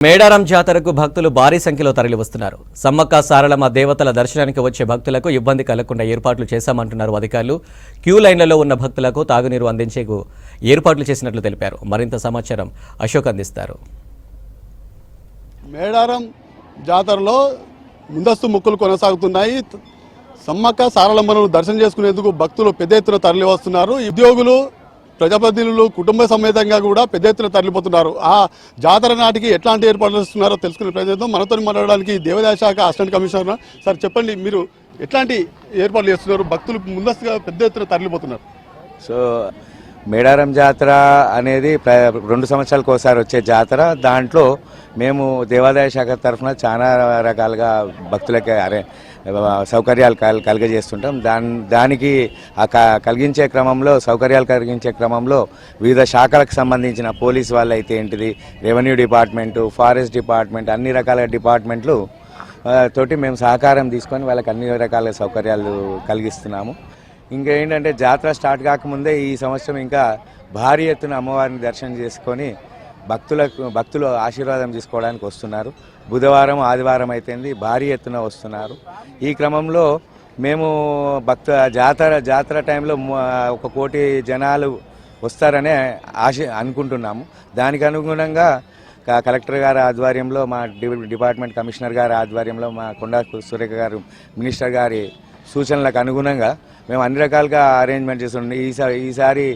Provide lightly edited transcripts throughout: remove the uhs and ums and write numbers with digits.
మేడారం జాతరకు భక్తులు భారీ సంఖ్యలో తరలివస్తున్నారు. సమ్మక్క సారలమ్మ దేవతల దర్శనానికి వచ్చే భక్తులకు ఇబ్బంది కలగకుండా ఏర్పాట్లు చేశామంటున్నారు అధికారులు. క్యూ లైన్లలో ఉన్న భక్తులకు తాగునీరు అందించేందుకు ఏర్పాట్లు చేసినట్లు తెలిపారు. మరింత సమాచారం అశోక్ అందిస్తారు. మేడారం జాతరలో ముందస్తు మొక్కులు కొనసాగుతున్నాయి. సమ్మక్క సారలమ్మను దర్శనం చేసుకునేందుకు భక్తులు పెద్ద ఎత్తున తరలి వస్తున్నారు. ఉద్యోగులు, ప్రజాప్రతినిధులు కుటుంబ సమేతంగా కూడా పెద్ద ఎత్తున తరలిపోతున్నారు. ఆ జాతర నాటికి ఎట్లాంటి ఏర్పాట్లు చేస్తున్నారో తెలుసుకునే ప్రయత్నం మనతో మాట్లాడడానికి దేవాదాయ శాఖ అసిస్టెంట్ కమిషనర్ సార్ చెప్పండి, మీరు ఎట్లాంటి ఏర్పాట్లు చేస్తున్నారు? భక్తులు ముందస్తుగా పెద్ద ఎత్తున తరలిపోతున్నారు. సో మేడారం జాతర అనేది 2 సంవత్సరాలకు ఒకసారి వచ్చే జాతర. దాంట్లో మేము దేవాదాయ శాఖ తరఫున చాలా రకాలుగా భక్తులకి సౌకర్యాలు కలిగజేస్తుంటాం. దానికి కలిగించే క్రమంలో సౌకర్యాలు కలిగించే క్రమంలో వివిధ శాఖలకు సంబంధించిన పోలీస్ వాళ్ళు అయితే ఏంటిది, రెవెన్యూ డిపార్ట్మెంటు, ఫారెస్ట్ డిపార్ట్మెంట్, అన్ని రకాల డిపార్ట్మెంట్లు తోటి మేము సహకారం తీసుకొని వాళ్ళకి అన్ని రకాల సౌకర్యాలు కలిగిస్తున్నాము. ఇంకా ఏంటంటే జాతర స్టార్ట్ కాకముందే ఈ సంవత్సరం ఇంకా భారీ ఎత్తున అమ్మవారిని దర్శనం చేసుకొని భక్తులు ఆశీర్వాదం తీసుకోవడానికి వస్తున్నారు. బుధవారం, ఆదివారం అయితేంది భారీ ఎత్తున వస్తున్నారు. ఈ క్రమంలో మేము జాతర టైంలో 1 కోటి జనాలు వస్తారనే అనుకుంటున్నాము. దానికి అనుగుణంగా కలెక్టర్ గారి ఆధ్వర్యంలో, మా డిపార్ట్మెంట్ కమిషనర్ గారి ఆధ్వర్యంలో, మా కొండా సురేఖ గారు మినిస్టర్ గారి సూచనలకు అనుగుణంగా మేము అన్ని రకాలుగా అరేంజ్మెంట్ చేస్తున్నాం. ఈసారి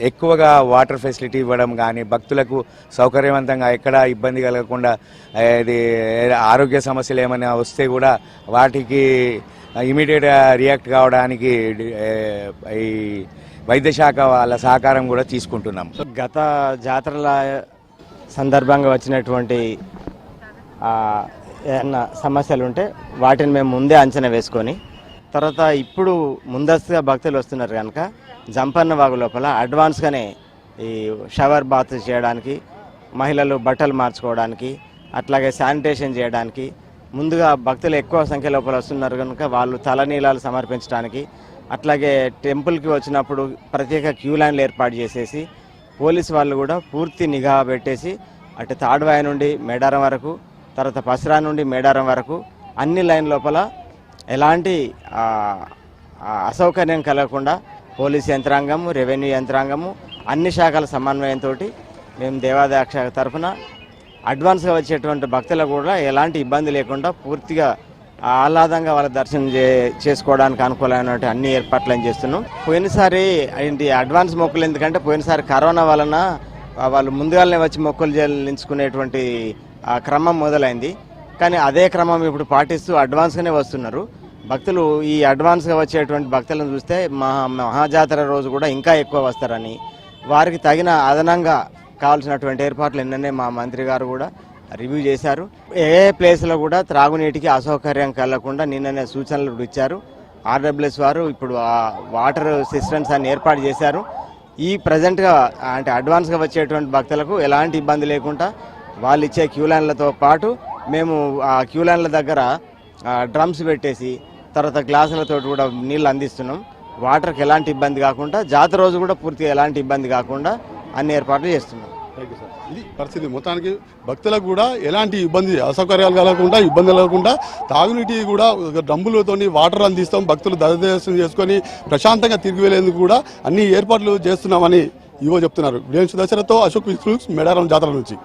ఎక్కువగా వాటర్ ఫెసిలిటీ ఇవ్వడం కానీ, భక్తులకు సౌకర్యవంతంగా ఎక్కడా ఇబ్బంది కలగకుండా, ఇది ఆరోగ్య సమస్యలు ఏమైనా వస్తే కూడా వాటికి ఇమీడియట్గా రియాక్ట్ కావడానికి ఈ వైద్య శాఖ వాళ్ళ సహకారం కూడా తీసుకుంటున్నాం. గత జాతరల సందర్భంగా వచ్చినటువంటి ఏమన్నా సమస్యలు ఉంటే వాటిని మేము ముందే అంచనా వేసుకొని, తర్వాత ఇప్పుడు ముందస్తుగా భక్తులు వస్తున్నారు కనుక జంపన్న వాగు లోపల అడ్వాన్స్గానే ఈ షవర్ బాత్ చేయడానికి, మహిళలు బట్టలు మార్చుకోవడానికి, అట్లాగే శానిటేషన్ చేయడానికి, ముందుగా భక్తులు ఎక్కువ సంఖ్య లోపల వస్తున్నారు కనుక వాళ్ళు తలనీలాలు సమర్పించడానికి, అట్లాగే టెంపుల్కి వచ్చినప్పుడు ప్రత్యేక క్యూ లైన్లు ఏర్పాటు చేసేసి పోలీసు వాళ్ళు కూడా పూర్తి నిఘా పెట్టేసి అటు తాడువాయ నుండి మేడారం వరకు, తర్వాత పసరా నుండి మేడారం వరకు అన్ని లైన్ లోపల ఎలాంటి అసౌకర్యం కలగకుండా పోలీస్ యంత్రాంగము, రెవెన్యూ యంత్రాంగము, అన్ని శాఖల సమన్వయంతో మేము దేవాదాయ శాఖ తరఫున అడ్వాన్స్గా వచ్చేటువంటి భక్తులకు కూడా ఎలాంటి ఇబ్బంది లేకుండా పూర్తిగా ఆహ్లాదంగా వాళ్ళ దర్శనం చేసుకోవడానికి అనుకూలమైన అన్ని ఏర్పాట్లను చేస్తున్నాం. పోయినసారి ఏంటి అడ్వాన్స్ మొక్కులు ఎందుకంటే పోయినసారి కరోనా వలన వాళ్ళు ముందుగానే వచ్చి మొక్కులు చెల్లించుకునేటువంటి క్రమం మొదలైంది. కానీ అదే క్రమం ఇప్పుడు పాటిస్తూ అడ్వాన్స్గానే వస్తున్నారు భక్తులు. ఈ అడ్వాన్స్గా వచ్చేటువంటి భక్తులను చూస్తే మహాజాతర రోజు కూడా ఇంకా ఎక్కువ వస్తారని, వారికి తగిన అదనంగా కావాల్సినటువంటి ఏర్పాట్లు నిన్ననే మా మంత్రి గారు కూడా రివ్యూ చేశారు. ఏ ప్లేస్లో కూడా త్రాగునీటికి అసౌకర్యం కలగకుండా నిన్ననే సూచనలు ఇచ్చారు. ఆర్డబ్ల్యూఎస్ వారు ఇప్పుడు వాటర్ సిస్టమ్స్ అన్ని ఏర్పాటు చేశారు. ఈ ప్రజెంట్గా అంటే అడ్వాన్స్గా వచ్చేటువంటి భక్తులకు ఎలాంటి ఇబ్బంది లేకుండా వాళ్ళు ఇచ్చే క్యూ లైన్లతో పాటు మేము ఆ క్యూ లైన్ల దగ్గర డ్రమ్స్ పెట్టేసి తర్వాత గ్లాసులతో కూడా నీళ్ళు అందిస్తున్నాం. వాటర్కి ఎలాంటి ఇబ్బంది కాకుండా, జాతర రోజు కూడా పూర్తిగా ఎలాంటి ఇబ్బంది కాకుండా అన్ని ఏర్పాట్లు చేస్తున్నాం. ఇది పరిస్థితి. మొత్తానికి భక్తులకు కూడా ఎలాంటి ఇబ్బంది, అసౌకర్యాలు కలగకుండా, ఇబ్బంది లేకుండా తాగునీటి కూడా డ్రమ్ములతో వాటర్ అందిస్తాం. భక్తులు దర్శనం చేసుకొని ప్రశాంతంగా తిరిగి వెళ్లేందుకు కూడా అన్ని ఏర్పాట్లు చేస్తున్నామని ఈవో చెప్తున్నారు. దశరథతో అశోక్, మేడారం జాతర నుంచి.